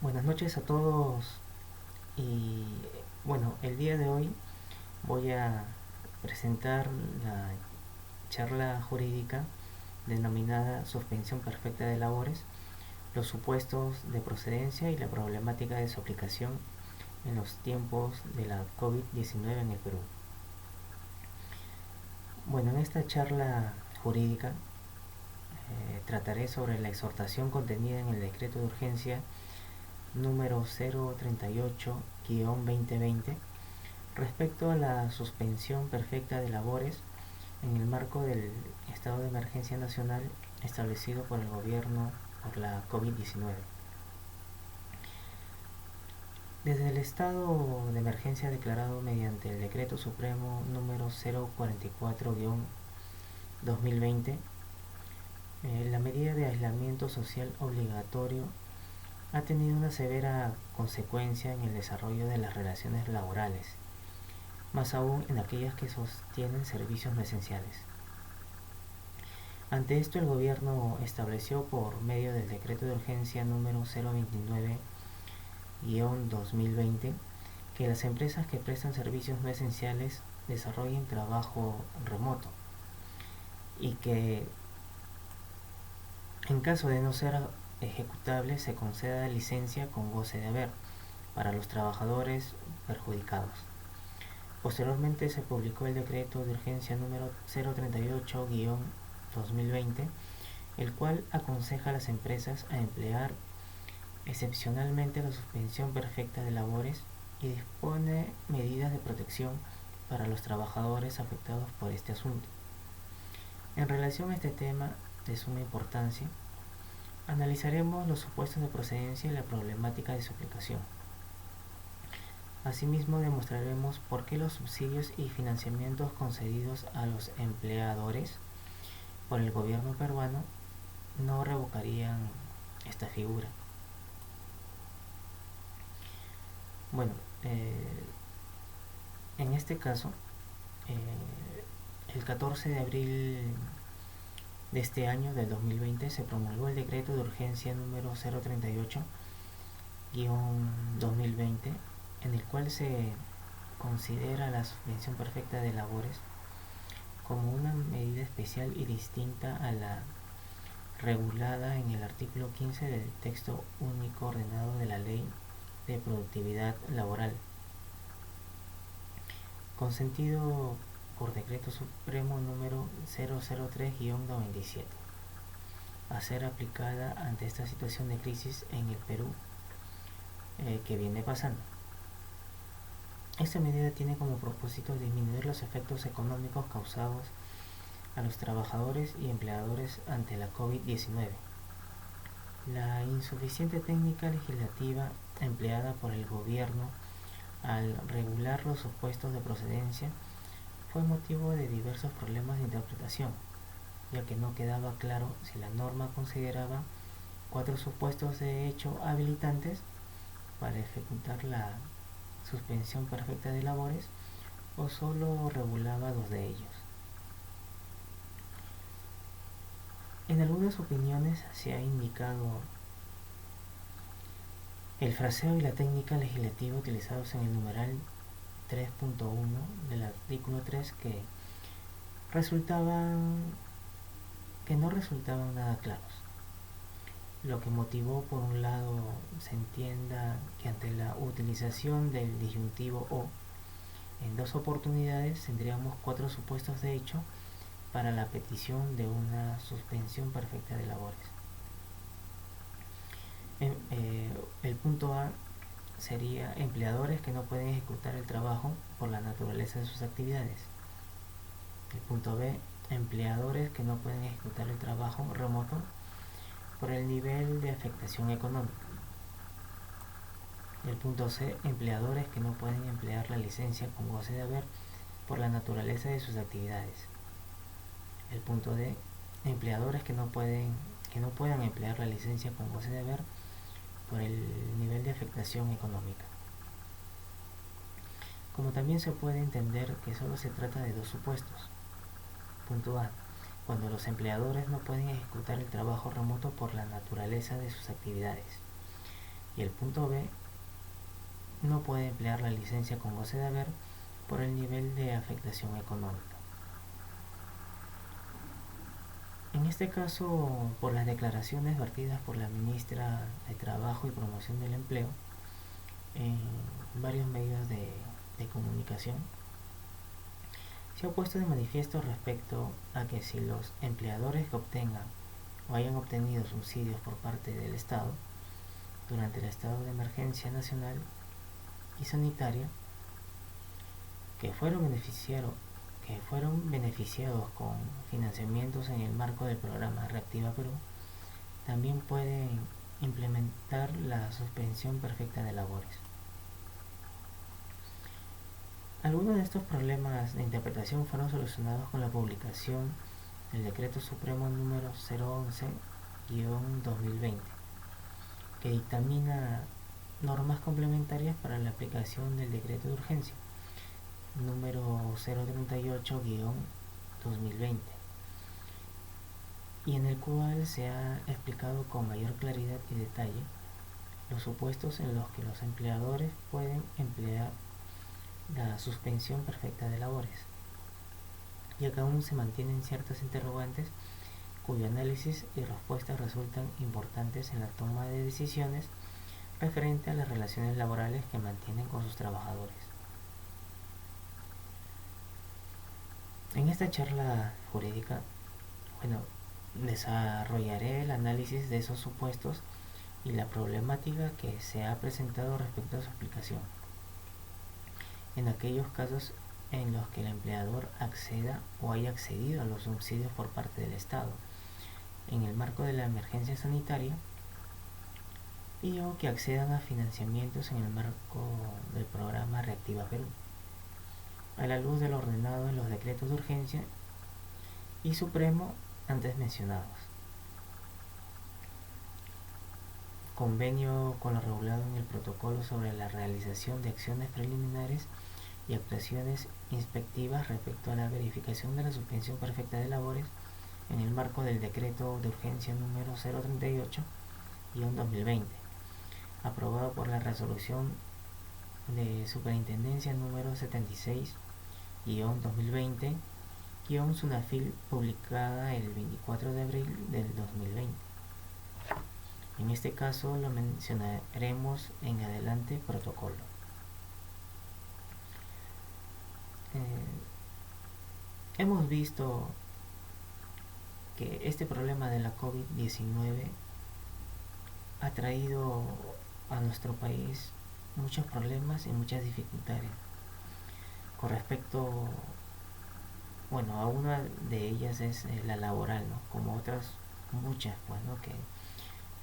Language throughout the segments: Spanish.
Buenas noches a todos y bueno, el día de hoy voy a presentar la charla jurídica denominada Suspensión Perfecta de Labores, los supuestos de procedencia y la problemática de su aplicación en los tiempos de la COVID-19 en el Perú. Bueno, en esta charla jurídica trataré sobre la exhortación contenida en el decreto de urgencia número 038-2020 respecto a la suspensión perfecta de labores en el marco del estado de emergencia nacional establecido por el gobierno por la COVID-19. Desde el estado de emergencia declarado mediante el decreto supremo número 044-2020, la medida de aislamiento social obligatorio ha tenido una severa consecuencia en el desarrollo de las relaciones laborales, más aún en aquellas que sostienen servicios no esenciales. Ante esto, el gobierno estableció por medio del decreto de urgencia número 029-2020 que las empresas que prestan servicios no esenciales desarrollen trabajo remoto y que en caso de no ser ejecutable se conceda licencia con goce de haber para los trabajadores perjudicados. Posteriormente se publicó el decreto de urgencia número 038-2020, el cual aconseja a las empresas a emplear excepcionalmente la suspensión perfecta de labores y dispone medidas de protección para los trabajadores afectados por este asunto. En relación a este tema de suma importancia, analizaremos los supuestos de procedencia y la problemática de su aplicación. Asimismo, demostraremos por qué los subsidios y financiamientos concedidos a los empleadores por el gobierno peruano no revocarían esta figura. Bueno, en este caso, el 14 de abril de este año, del 2020, se promulgó el decreto de urgencia número 038-2020, en el cual se considera la suspensión perfecta de labores como una medida especial y distinta a la regulada en el artículo 15 del texto único ordenado de la Ley de Productividad Laboral, consentido por decreto supremo número 003-97, a ser aplicada ante esta situación de crisis en el Perú que viene pasando. Esta medida tiene como propósito disminuir los efectos económicos causados a los trabajadores y empleadores ante la COVID-19. La insuficiente técnica legislativa empleada por el gobierno al regular los supuestos de procedencia fue motivo de diversos problemas de interpretación, ya que no quedaba claro si la norma consideraba 4 supuestos de hecho habilitantes para ejecutar la suspensión perfecta de labores o solo regulaba 2 de ellos. En algunas opiniones se ha indicado el fraseo y la técnica legislativa utilizados en el numeral 3.1 del artículo 3 que no resultaban nada claros, lo que motivó por un lado se entienda que ante la utilización del disyuntivo o en 2 oportunidades tendríamos 4 supuestos de hecho para la petición de una suspensión perfecta de labores. El punto A sería empleadores que no pueden ejecutar el trabajo por la naturaleza de sus actividades. El punto B, empleadores que no pueden ejecutar el trabajo remoto por el nivel de afectación económica. El punto C, empleadores que no pueden emplear la licencia con goce de haber por la naturaleza de sus actividades. El punto D, empleadores que no puedan emplear la licencia con goce de haber por el nivel de afectación económica. Como también se puede entender que solo se trata de 2 supuestos. Punto A, cuando los empleadores no pueden ejecutar el trabajo remoto por la naturaleza de sus actividades. Y el punto B, no puede emplear la licencia con goce de haber por el nivel de afectación económica. En este caso, por las declaraciones vertidas por la ministra de Trabajo y Promoción del Empleo en varios medios de comunicación, se ha puesto de manifiesto respecto a que si los empleadores que obtengan o hayan obtenido subsidios por parte del Estado durante el estado de emergencia nacional y sanitaria, que fueron beneficiados con financiamientos en el marco del programa Reactiva Perú, también pueden implementar la suspensión perfecta de labores. Algunos de estos problemas de interpretación fueron solucionados con la publicación del Decreto Supremo número 011-2020, que dictamina normas complementarias para la aplicación del Decreto de Urgencia número 038-2020, y en el cual se ha explicado con mayor claridad y detalle los supuestos en los que los empleadores pueden emplear la suspensión perfecta de labores, ya que aún se mantienen ciertas interrogantes cuyo análisis y respuestas resultan importantes en la toma de decisiones referente a las relaciones laborales que mantienen con sus trabajadores. En esta charla jurídica, desarrollaré el análisis de esos supuestos y la problemática que se ha presentado respecto a su aplicación. En aquellos casos en los que el empleador acceda o haya accedido a los subsidios por parte del Estado en el marco de la emergencia sanitaria, y o que accedan a financiamientos en el marco del programa Reactiva Perú, a la luz de lo ordenado en los decretos de urgencia y supremo antes mencionados. Convenio con lo regulado en el protocolo sobre la realización de acciones preliminares y actuaciones inspectivas respecto a la verificación de la suspensión perfecta de labores en el marco del decreto de urgencia número 038-2020, aprobado por la resolución de superintendencia número 76-2020, Sunafil, publicada el 24 de abril del 2020. En este caso lo mencionaremos en adelante protocolo. Hemos visto que este problema de la COVID-19 ha traído a nuestro país muchos problemas y muchas dificultades. Con respecto, a una de ellas es la laboral, ¿no? Como otras muchas,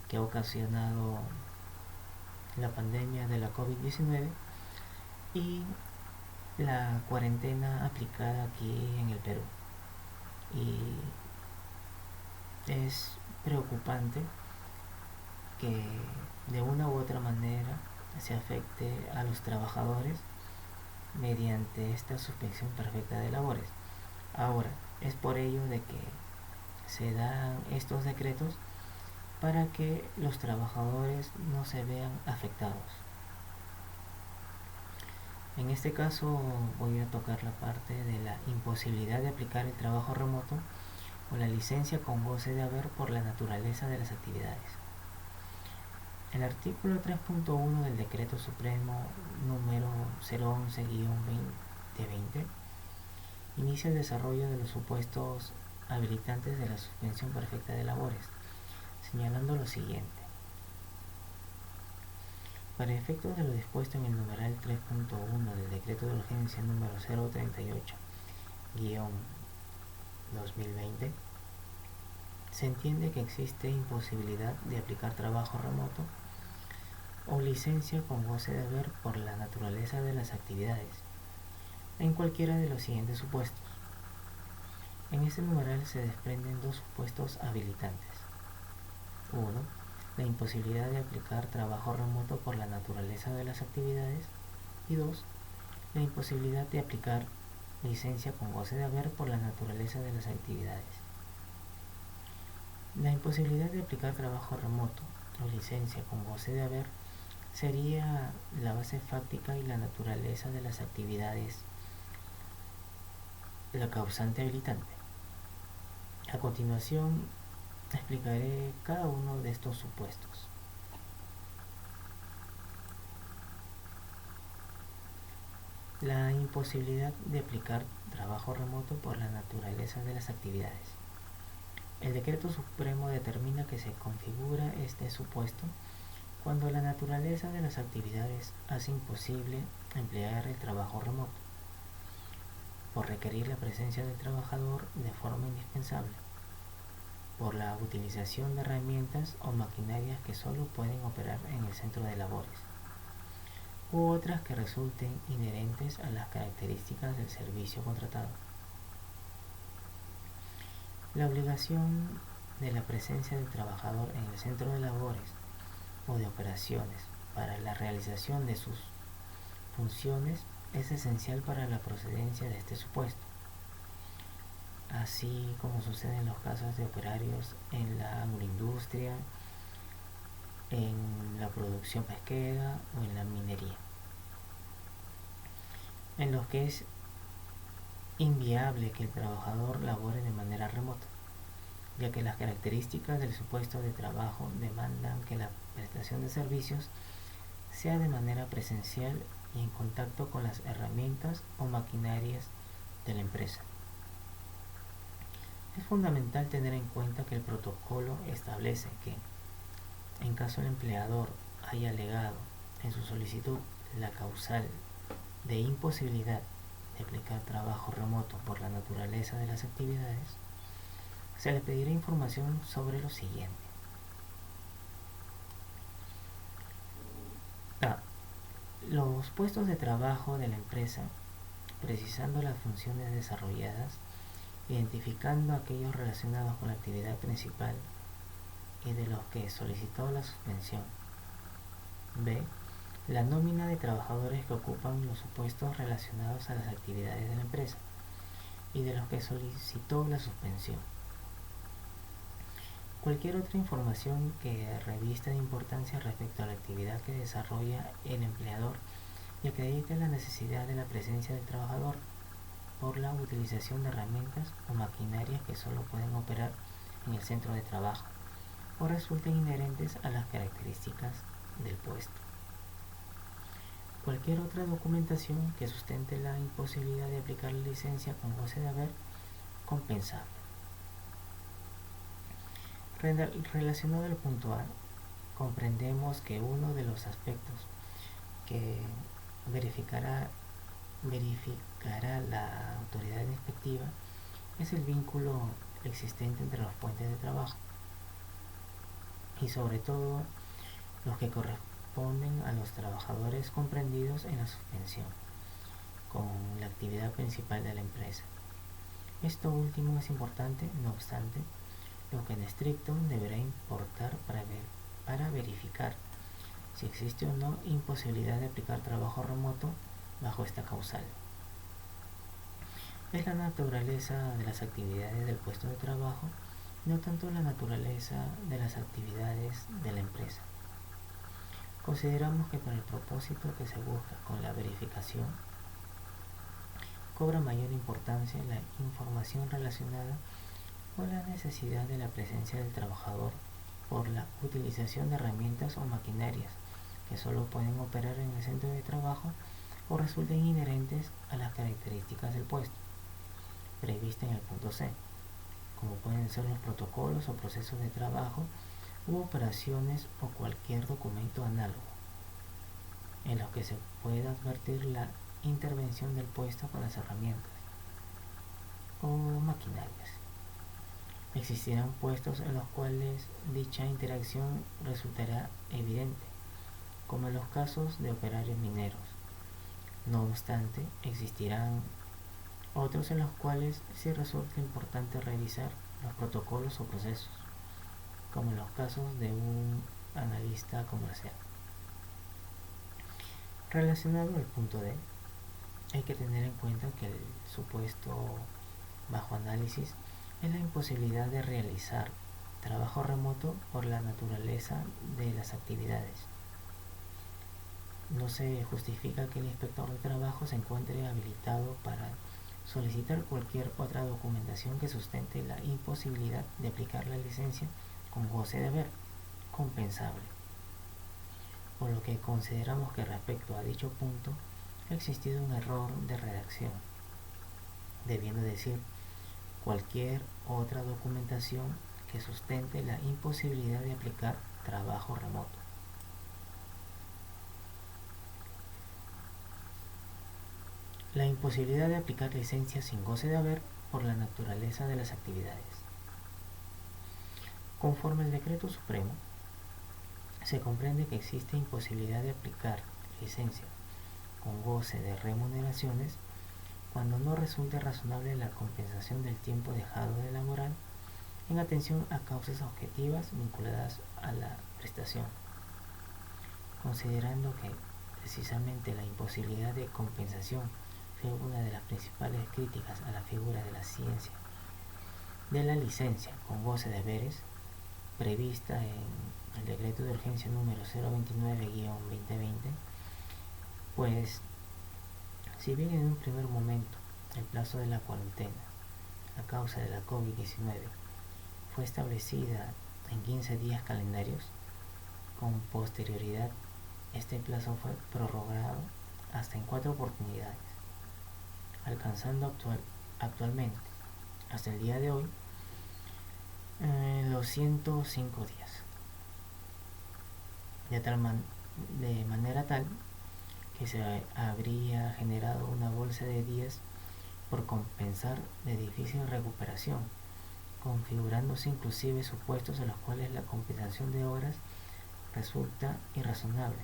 que ha ocasionado la pandemia de la COVID-19 y la cuarentena aplicada aquí en el Perú. Y es preocupante que de una u otra manera se afecte a los trabajadores mediante esta suspensión perfecta de labores. Ahora, es por ello de que se dan estos decretos para que los trabajadores no se vean afectados. En este caso voy a tocar la parte de la imposibilidad de aplicar el trabajo remoto o la licencia con goce de haber por la naturaleza de las actividades. El artículo 3.1 del Decreto Supremo número 011-2020 inicia el desarrollo de los supuestos habilitantes de la suspensión perfecta de labores, señalando lo siguiente. Para efectos de lo dispuesto en el numeral 3.1 del Decreto de Urgencia número 038-2020, se entiende que existe imposibilidad de aplicar trabajo remoto o licencia con goce de haber por la naturaleza de las actividades, en cualquiera de los siguientes supuestos. En este numeral se desprenden dos supuestos habilitantes. 1. La imposibilidad de aplicar trabajo remoto por la naturaleza de las actividades. Y 2. La imposibilidad de aplicar licencia con goce de haber por la naturaleza de las actividades. La imposibilidad de aplicar trabajo remoto o licencia con goce de haber sería la base fáctica y la naturaleza de las actividades la causante habilitante. A continuación explicaré cada uno de estos supuestos. La imposibilidad de aplicar trabajo remoto por la naturaleza de las actividades. El decreto supremo determina que se configura este supuesto cuando la naturaleza de las actividades hace imposible emplear el trabajo remoto, por requerir la presencia del trabajador de forma indispensable, por la utilización de herramientas o maquinarias que solo pueden operar en el centro de labores, u otras que resulten inherentes a las características del servicio contratado. La obligación de la presencia del trabajador en el centro de labores o de operaciones para la realización de sus funciones es esencial para la procedencia de este supuesto, así como sucede en los casos de operarios en la agroindustria, en la producción pesquera o en la minería, en los que es inviable que el trabajador labore de manera remota, ya que las características del supuesto de trabajo demandan que la prestación de servicios sea de manera presencial y en contacto con las herramientas o maquinarias de la empresa. Es fundamental tener en cuenta que el protocolo establece que, en caso el empleador haya alegado en su solicitud la causal de imposibilidad de aplicar trabajo remoto por la naturaleza de las actividades, se le pedirá información sobre lo siguiente. A. Los puestos de trabajo de la empresa, precisando las funciones desarrolladas, identificando aquellos relacionados con la actividad principal y de los que solicitó la suspensión. B. La nómina de trabajadores que ocupan los supuestos relacionados a las actividades de la empresa y de los que solicitó la suspensión. Cualquier otra información que revista de importancia respecto a la actividad que desarrolla el empleador y acredite la necesidad de la presencia del trabajador por la utilización de herramientas o maquinarias que solo pueden operar en el centro de trabajo o resulten inherentes a las características del puesto. Cualquier otra documentación que sustente la imposibilidad de aplicar la licencia con goce de haber compensable. Relacionado al punto A, comprendemos que uno de los aspectos que verificará la autoridad inspectiva es el vínculo existente entre los puentes de trabajo y sobre todo los que corresponden a los trabajadores comprendidos en la suspensión con la actividad principal de la empresa. Esto último es importante, no obstante, lo que en estricto deberá importar para verificar si existe o no imposibilidad de aplicar trabajo remoto bajo esta causal. Es la naturaleza de las actividades del puesto de trabajo, no tanto la naturaleza de las actividades de la empresa. Consideramos que para el propósito que se busca con la verificación, cobra mayor importancia la información relacionada con la necesidad de la presencia del trabajador por la utilización de herramientas o maquinarias que solo pueden operar en el centro de trabajo o resulten inherentes a las características del puesto, prevista en el punto C, como pueden ser los protocolos o procesos de trabajo u operaciones o cualquier documento análogo, en los que se pueda advertir la intervención del puesto con las herramientas o maquinarias. Existirán puestos en los cuales dicha interacción resultará evidente, como en los casos de operarios mineros. No obstante, existirán otros en los cuales sí resulta importante revisar los protocolos o procesos, como en los casos de un analista comercial. Relacionado al punto D, hay que tener en cuenta que el supuesto bajo análisis es la imposibilidad de realizar trabajo remoto por la naturaleza de las actividades. no se justifica que el inspector de trabajo se encuentre habilitado para solicitar cualquier otra documentación que sustente la imposibilidad de aplicar la licencia con goce de haber compensable, por lo que consideramos que respecto a dicho punto ha existido un error de redacción, debiendo decir cualquier otra documentación que sustente la imposibilidad de aplicar trabajo remoto. La imposibilidad de aplicar licencias sin goce de haber por la naturaleza de las actividades. Conforme al Decreto Supremo, se comprende que existe imposibilidad de aplicar licencia con goce de remuneraciones cuando no resulte razonable la compensación del tiempo dejado de laborar en atención a causas objetivas vinculadas a la prestación, considerando que precisamente la imposibilidad de compensación fue una de las principales críticas a la figura de la ciencia de la licencia con goce de haberes prevista en el decreto de urgencia número 029-2020, pues si bien en un primer momento el plazo de la cuarentena a causa de la COVID-19 fue establecida en 15 días calendarios, con posterioridad este plazo fue prorrogado hasta en 4 oportunidades, alcanzando actualmente, hasta el día de hoy, los 105 días, de manera tal que se habría generado una bolsa de días por compensar de difícil recuperación, configurándose inclusive supuestos en los cuales la compensación de horas resulta irrazonable.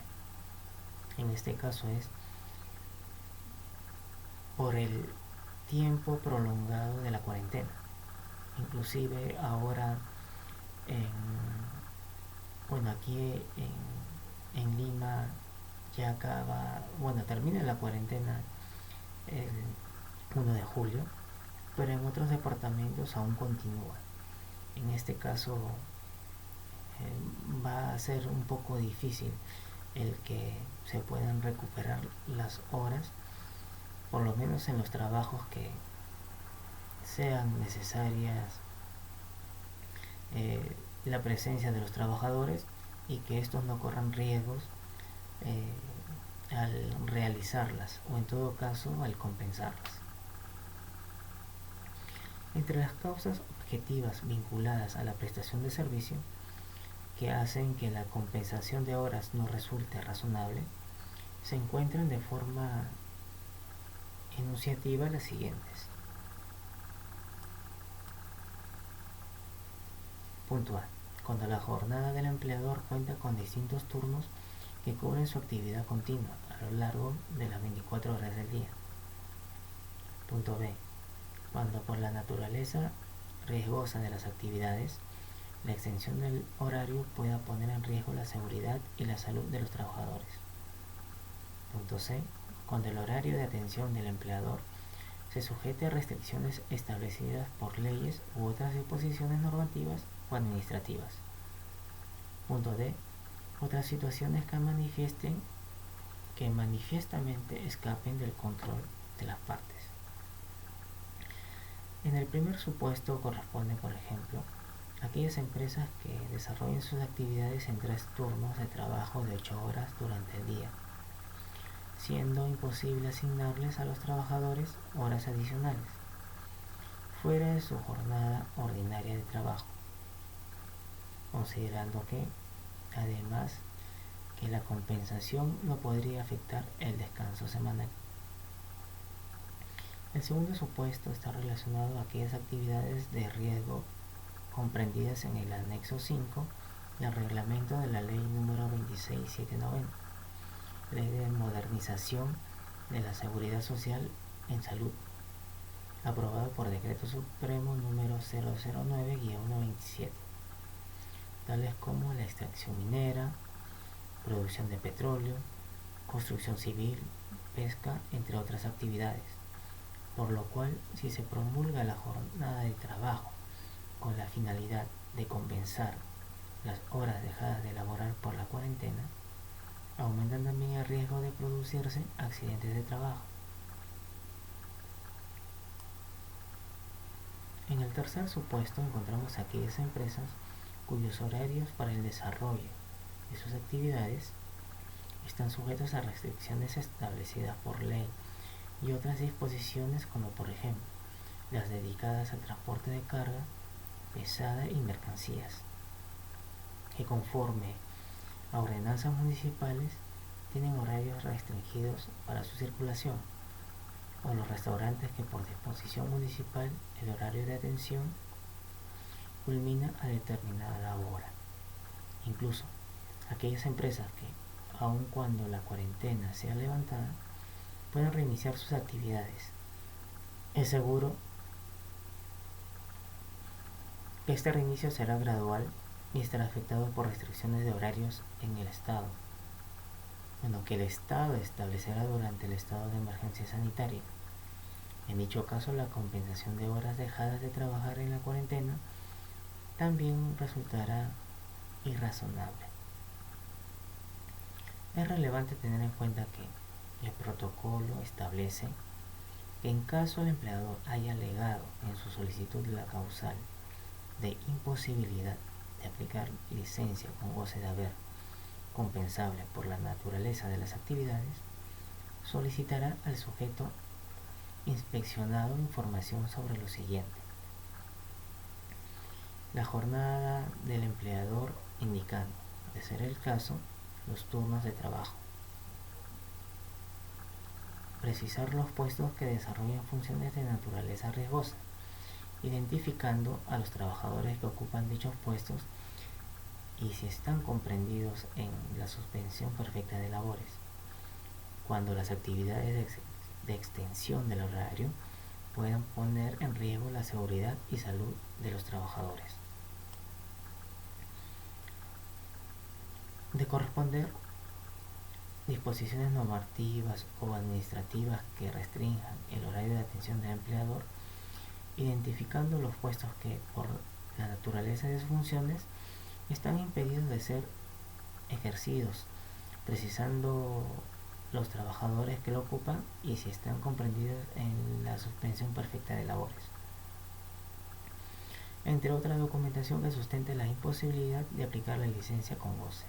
En este caso es por el tiempo prolongado de la cuarentena. Inclusive ahora aquí en Lima ya termina la cuarentena el 1 de julio, pero en otros departamentos aún continúa. En este caso va a ser un poco difícil el que se puedan recuperar las horas, por lo menos en los trabajos que sean necesarias la presencia de los trabajadores y que estos no corran riesgos al realizarlas o en todo caso al compensarlas. Entre las causas objetivas vinculadas a la prestación de servicio que hacen que la compensación de horas no resulte razonable se encuentran de forma enunciativa las siguientes. Punto A. Cuando la jornada del empleador cuenta con distintos turnos que cubren su actividad continua a lo largo de las 24 horas del día. Punto B. Cuando por la naturaleza riesgosa de las actividades, la extensión del horario pueda poner en riesgo la seguridad y la salud de los trabajadores. Punto C. Cuando el horario de atención del empleador se sujete a restricciones establecidas por leyes u otras disposiciones normativas o administrativas. Punto D. Otras situaciones que manifiestamente escapen del control de las partes. En el primer supuesto corresponde, por ejemplo, aquellas empresas que desarrollen sus actividades en 3 turnos de trabajo de 8 horas durante el día, siendo imposible asignarles a los trabajadores horas adicionales, fuera de su jornada ordinaria de trabajo, considerando que, además, que la compensación no podría afectar el descanso semanal. El segundo supuesto está relacionado a aquellas actividades de riesgo comprendidas en el anexo 5 del reglamento de la ley número 26790, ley de modernización de la seguridad social en salud, aprobado por decreto supremo número 009-127, tales como la extracción minera, producción de petróleo, construcción civil, pesca, entre otras actividades, por lo cual si se promulga la jornada de trabajo con la finalidad de compensar las horas dejadas de laborar por la cuarentena, aumentan también el riesgo de producirse accidentes de trabajo. En el tercer supuesto encontramos aquellas empresas cuyos horarios para el desarrollo de sus actividades están sujetos a restricciones establecidas por ley y otras disposiciones, como por ejemplo las dedicadas al transporte de carga pesada y mercancías, que conforme a ordenanzas municipales tienen horarios restringidos para su circulación, o los restaurantes que por disposición municipal el horario de atención culmina a determinada hora. Incluso aquellas empresas que, aun cuando la cuarentena sea levantada, pueden reiniciar sus actividades. Es seguro que este reinicio será gradual y estará afectado por restricciones de horarios en el Estado, que el Estado establecerá durante el estado de emergencia sanitaria. En dicho caso, la compensación de horas dejadas de trabajar en la cuarentena también resultará irrazonable. Es relevante tener en cuenta que el protocolo establece que en caso el empleador haya alegado en su solicitud la causal de imposibilidad de aplicar licencia con goce de haber compensable por la naturaleza de las actividades, solicitará al sujeto inspeccionado información sobre lo siguiente: la jornada del empleador, indicando, de ser el caso, los turnos de trabajo; precisar los puestos que desarrollan funciones de naturaleza riesgosa, identificando a los trabajadores que ocupan dichos puestos y si están comprendidos en la suspensión perfecta de labores, cuando las actividades de extensión del horario puedan poner en riesgo la seguridad y salud de los trabajadores. De corresponder disposiciones normativas o administrativas que restrinjan el horario de atención del empleador, identificando los puestos que, por la naturaleza de sus funciones, están impedidos de ser ejercidos, precisando los trabajadores que lo ocupan y si están comprendidos en la suspensión perfecta de labores, entre otra documentación que sustente la imposibilidad de aplicar la licencia con goce.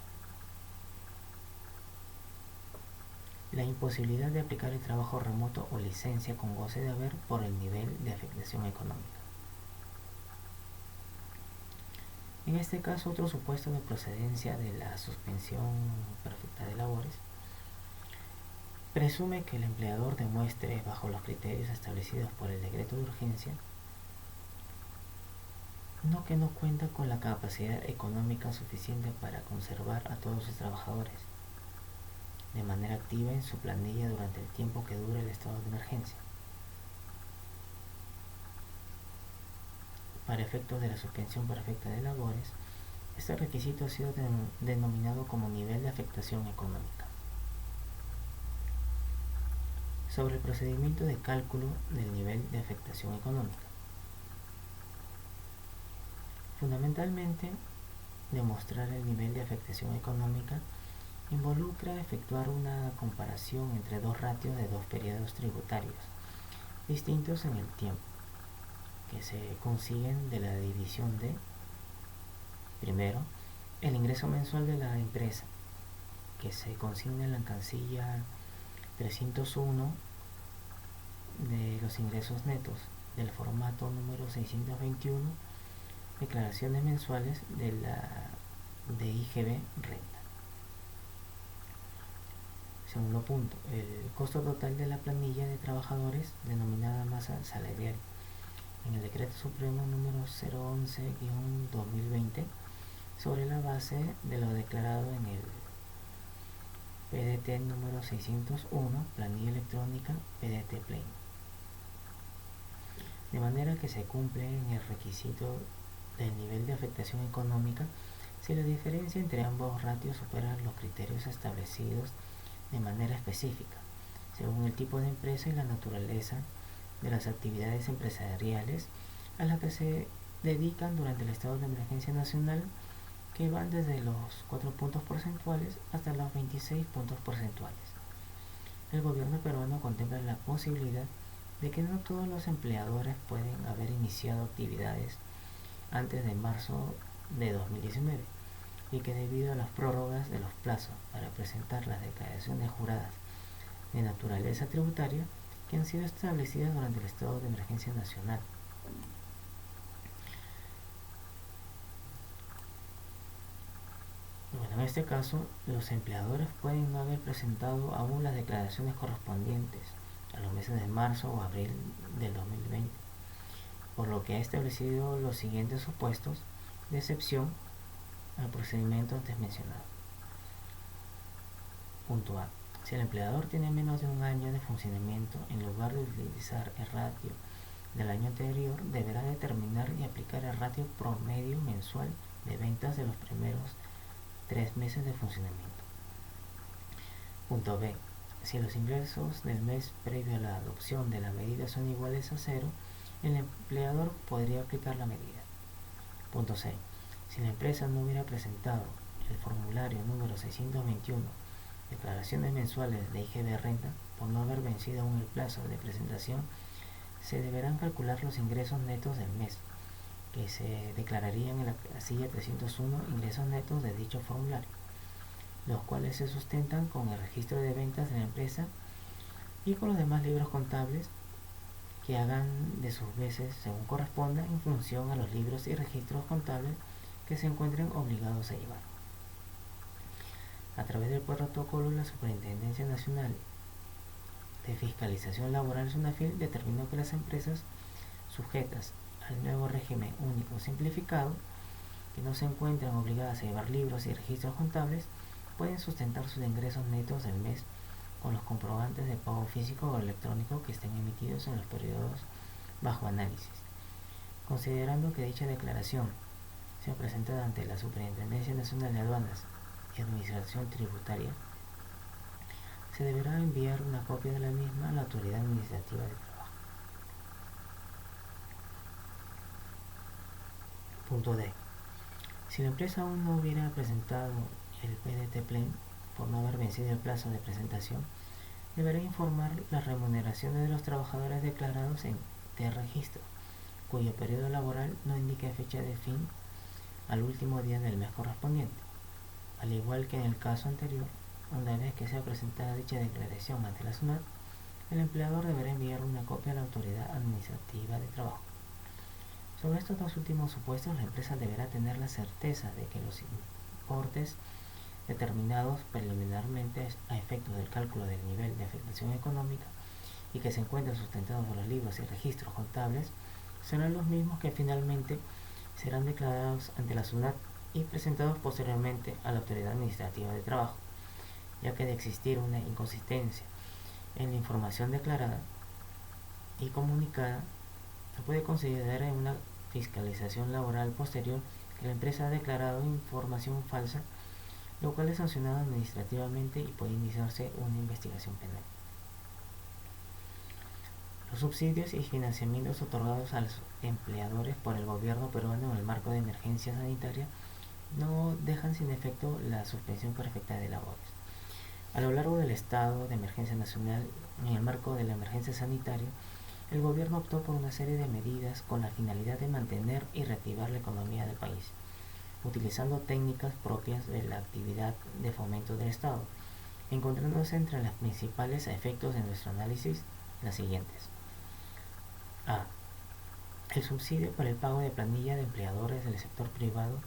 La imposibilidad de aplicar el trabajo remoto o licencia con goce de haber por el nivel de afectación económica. En este caso, otro supuesto de procedencia de la suspensión perfecta de labores presume que el empleador demuestre, bajo los criterios establecidos por el decreto de urgencia, que no cuenta con la capacidad económica suficiente para conservar a todos sus trabajadores de manera activa en su planilla durante el tiempo que dure el estado de emergencia. Para efectos de la suspensión perfecta de labores, este requisito ha sido denominado como nivel de afectación económica. Sobre el procedimiento de cálculo del nivel de afectación económica. Fundamentalmente, demostrar el nivel de afectación económica involucra efectuar una comparación entre dos ratios de dos periodos tributarios distintos en el tiempo, que se consiguen de la división de, primero, el ingreso mensual de la empresa, que se consigna en la casilla 301 de los ingresos netos del formato número 621, declaraciones mensuales de la DIGB renta. Segundo punto, el costo total de la planilla de trabajadores denominada masa salarial en el Decreto Supremo número 011-2020 sobre la base de lo declarado en el PDT número 601, planilla electrónica PDT Plane. De manera que se cumple en el requisito del nivel de afectación económica si la diferencia entre ambos ratios supera los criterios establecidos de manera específica, según el tipo de empresa y la naturaleza de las actividades empresariales a las que se dedican durante el estado de emergencia nacional que van desde los 4 puntos porcentuales hasta los 26 puntos porcentuales. El gobierno peruano contempla la posibilidad de que no todos los empleadores pueden haber iniciado actividades antes de marzo de 2019 y que debido a las prórrogas de los plazos para presentar las declaraciones juradas de naturaleza tributaria que han sido establecidas durante el estado de emergencia nacional, bueno, en este caso, los empleadores pueden no haber presentado aún las declaraciones correspondientes a los meses de marzo o abril del 2020, por lo que ha establecido los siguientes supuestos de excepción al procedimiento antes mencionado. Punto A. Si el empleador tiene menos de un año de funcionamiento, en lugar de utilizar el ratio del año anterior, deberá determinar y aplicar el ratio promedio mensual de ventas de los primeros 3 meses de funcionamiento. Punto B. Si los ingresos del mes previo a la adopción de la medida son iguales a cero, el empleador podría aplicar la medida. Punto C. Si la empresa no hubiera presentado el formulario número 621, declaraciones mensuales de IGB Renta, por no haber vencido aún el plazo de presentación, se deberán calcular los ingresos netos del mes, que se declararían en la casilla 301 ingresos netos de dicho formulario, los cuales se sustentan con el registro de ventas de la empresa y con los demás libros contables que hagan de sus veces según corresponda en función a los libros y registros contables que se encuentren obligados a llevar. A través del protocolo, la Superintendencia Nacional de Fiscalización Laboral SUNAFIL determinó que las empresas sujetas al nuevo régimen único simplificado, que no se encuentran obligadas a llevar libros y registros contables, pueden sustentar sus ingresos netos del mes con los comprobantes de pago físico o electrónico que estén emitidos en los periodos bajo análisis, considerando que dicha declaración sea presentada ante la Superintendencia Nacional de Aduanas y Administración Tributaria. Se deberá enviar una copia de la misma a la Autoridad Administrativa de Trabajo. Punto D. Si la empresa aún no hubiera presentado el PDT Plan por no haber vencido el plazo de presentación, deberá informar las remuneraciones de los trabajadores declarados en T-Registro, cuyo periodo laboral no indique fecha de fin al último día del mes correspondiente. Al igual que en el caso anterior, una vez que sea presentada dicha declaración ante la SUNAT, el empleador deberá enviar una copia a la Autoridad Administrativa de Trabajo. Sobre estos dos últimos supuestos, la empresa deberá tener la certeza de que los importes determinados preliminarmente a efectos del cálculo del nivel de afectación económica y que se encuentren sustentados por los libros y registros contables serán los mismos que finalmente serán declarados ante la SUNAT y presentados posteriormente a la Autoridad Administrativa de Trabajo, ya que de existir una inconsistencia en la información declarada y comunicada, se puede considerar en una fiscalización laboral posterior que la empresa ha declarado información falsa, lo cual es sancionado administrativamente y puede iniciarse una investigación penal. Los subsidios y financiamientos otorgados a los empleadores por el gobierno peruano en el marco de emergencia sanitaria no dejan sin efecto la suspensión perfecta de labores. A lo largo del estado de emergencia nacional, en el marco de la emergencia sanitaria, el gobierno optó por una serie de medidas con la finalidad de mantener y reactivar la economía del país, utilizando técnicas propias de la actividad de fomento del Estado, encontrándose entre las principales a efectos de nuestro análisis las siguientes. A. El subsidio para el pago de planilla de empleadores del sector privado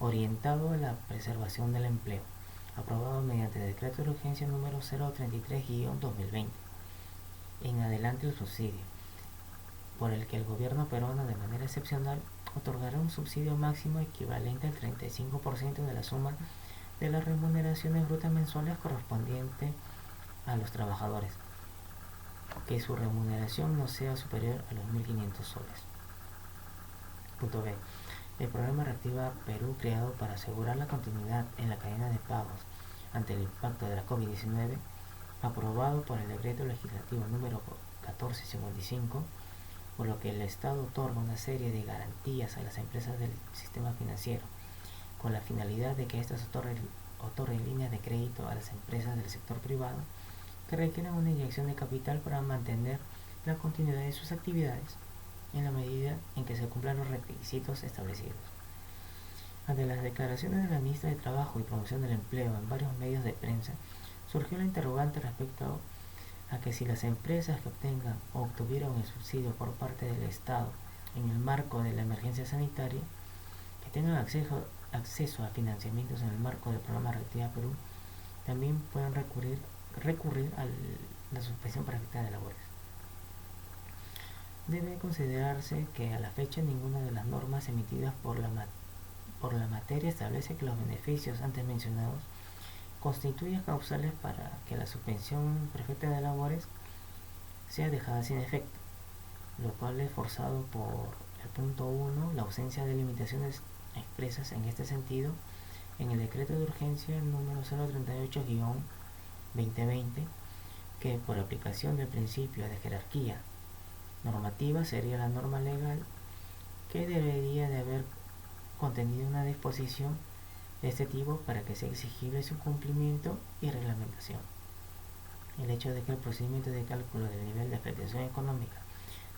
orientado a la preservación del empleo, aprobado mediante decreto de urgencia número 033-2020. En adelante el subsidio, por el que el gobierno peruano de manera excepcional otorgará un subsidio máximo equivalente al 35% de la suma de las remuneraciones brutas mensuales correspondiente a los trabajadores, que su remuneración no sea superior a los 1.500 soles. Punto B. El programa Reactiva Perú, creado para asegurar la continuidad en la cadena de pagos ante el impacto de la COVID-19, aprobado por el decreto legislativo número 1455, por lo que el Estado otorga una serie de garantías a las empresas del sistema financiero, con la finalidad de que éstas otorguen líneas de crédito a las empresas del sector privado que requieran una inyección de capital para mantener la continuidad de sus actividades en la medida en que se cumplan los requisitos establecidos. Ante las declaraciones de la ministra de Trabajo y Promoción del Empleo en varios medios de prensa, surgió la interrogante respecto a que si las empresas que obtengan o obtuvieron el subsidio por parte del Estado en el marco de la emergencia sanitaria, que tengan acceso a financiamientos en el marco del programa Reactiva Perú, también pueden recurrir a la suspensión perfecta de labores. Debe considerarse que a la fecha ninguna de las normas emitidas por la materia establece que los beneficios antes mencionados constituyen causales para que la suspensión perfecta de labores sea dejada sin efecto, lo cual es forzado por el punto 1, la ausencia de limitaciones expresas en este sentido en el decreto de urgencia número 038-2020, que por aplicación del principio de jerarquía normativa sería la norma legal que debería de haber contenido una disposición de este tipo para que sea exigible su cumplimiento y reglamentación. El hecho de que el procedimiento de cálculo del nivel de afectación económica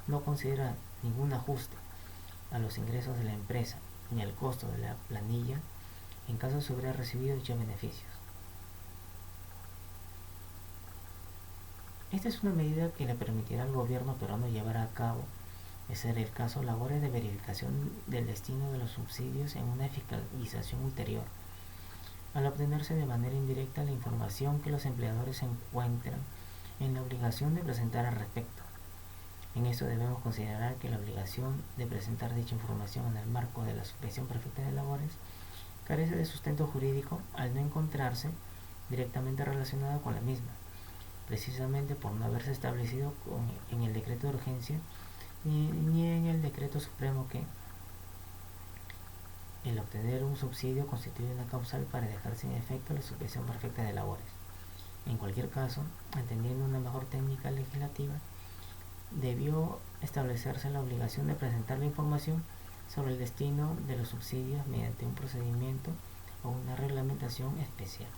no considera ningún ajuste a los ingresos de la empresa ni al costo de la planilla en caso se hubiera recibido dichos beneficios. Esta es una medida que le permitirá al gobierno peruano llevar a cabo, de ser el caso, labores de verificación del destino de los subsidios en una fiscalización ulterior, al obtenerse de manera indirecta la información que los empleadores se encuentran en la obligación de presentar al respecto. En esto debemos considerar que la obligación de presentar dicha información en el marco de la suspensión perfecta de labores carece de sustento jurídico al no encontrarse directamente relacionada con la misma, precisamente por no haberse establecido en el decreto de urgencia ni en el decreto supremo que el obtener un subsidio constituye una causal para dejar sin efecto la suspensión perfecta de labores. En cualquier caso, entendiendo una mejor técnica legislativa, debió establecerse la obligación de presentar la información sobre el destino de los subsidios mediante un procedimiento o una reglamentación especial.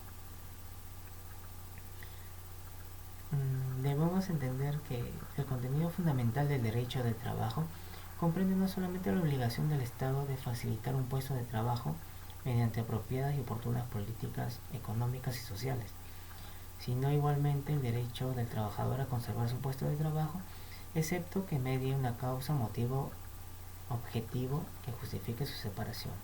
Debemos entender que el contenido fundamental del derecho del trabajo comprende no solamente la obligación del Estado de facilitar un puesto de trabajo mediante apropiadas y oportunas políticas económicas y sociales, sino igualmente el derecho del trabajador a conservar su puesto de trabajo, excepto que medie una causa, motivo objetivo que justifique su separación.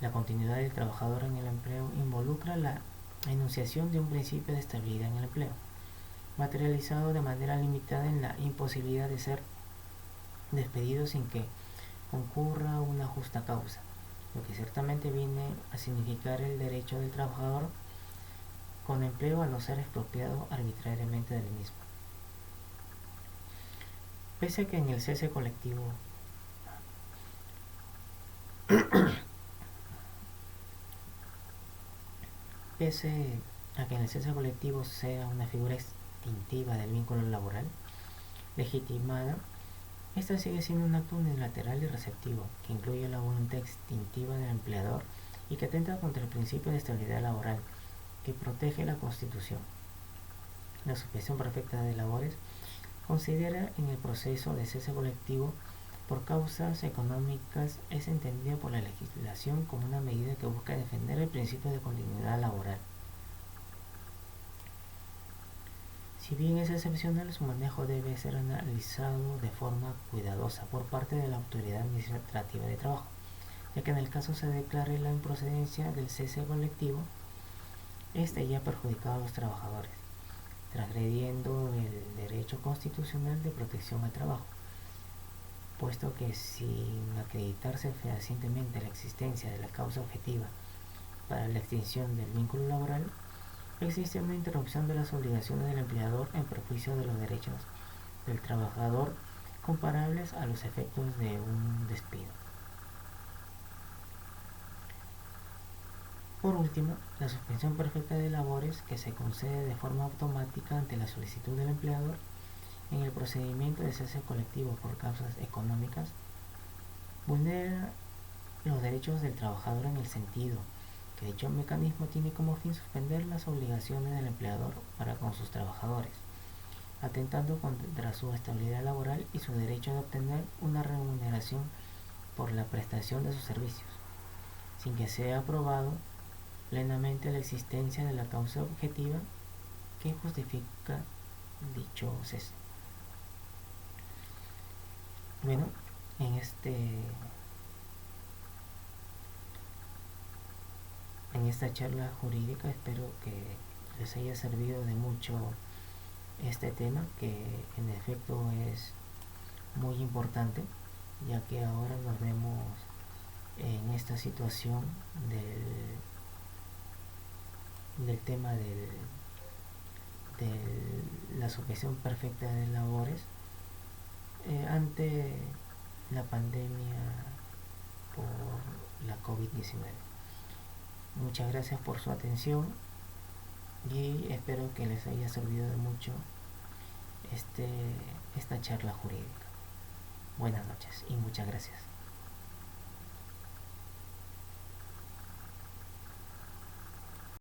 La continuidad del trabajador en el empleo involucra la enunciación de un principio de estabilidad en el empleo, materializado de manera limitada en la imposibilidad de ser despedido sin que concurra una justa causa, lo que ciertamente viene a significar el derecho del trabajador con empleo a no ser expropiado arbitrariamente del mismo. Pese a que en el cese colectivo sea una figura extintiva del vínculo laboral legitimada, esta sigue siendo un acto unilateral y receptivo, que incluye la voluntad extintiva del empleador y que atenta contra el principio de estabilidad laboral, que protege la Constitución. La suspensión perfecta de labores considera en el proceso de cese colectivo por causas económicas es entendido por la legislación como una medida que busca defender el principio de continuidad laboral. Si bien es excepcional, su manejo debe ser analizado de forma cuidadosa por parte de la Autoridad Administrativa de Trabajo, ya que en el caso se declare la improcedencia del cese colectivo, este ya ha perjudicado a los trabajadores, transgrediendo el derecho constitucional de protección al trabajo, puesto que sin acreditarse fehacientemente la existencia de la causa objetiva para la extinción del vínculo laboral, existe una interrupción de las obligaciones del empleador en perjuicio de los derechos del trabajador comparables a los efectos de un despido. Por último, la suspensión perfecta de labores, que se concede de forma automática ante la solicitud del empleador en el procedimiento de cese colectivo por causas económicas, vulnera los derechos del trabajador en el sentido que dicho mecanismo tiene como fin suspender las obligaciones del empleador para con sus trabajadores, atentando contra su estabilidad laboral y su derecho de obtener una remuneración por la prestación de sus servicios, sin que sea aprobado plenamente la existencia de la causa objetiva que justifica dicho cese. Bueno, en esta charla jurídica espero que les haya servido de mucho este tema, que en efecto es muy importante, ya que ahora nos vemos en esta situación del tema de la sujeción perfecta de labores ante la pandemia por la COVID-19. Muchas gracias por su atención y espero que les haya servido de mucho esta charla jurídica. Buenas noches y muchas gracias.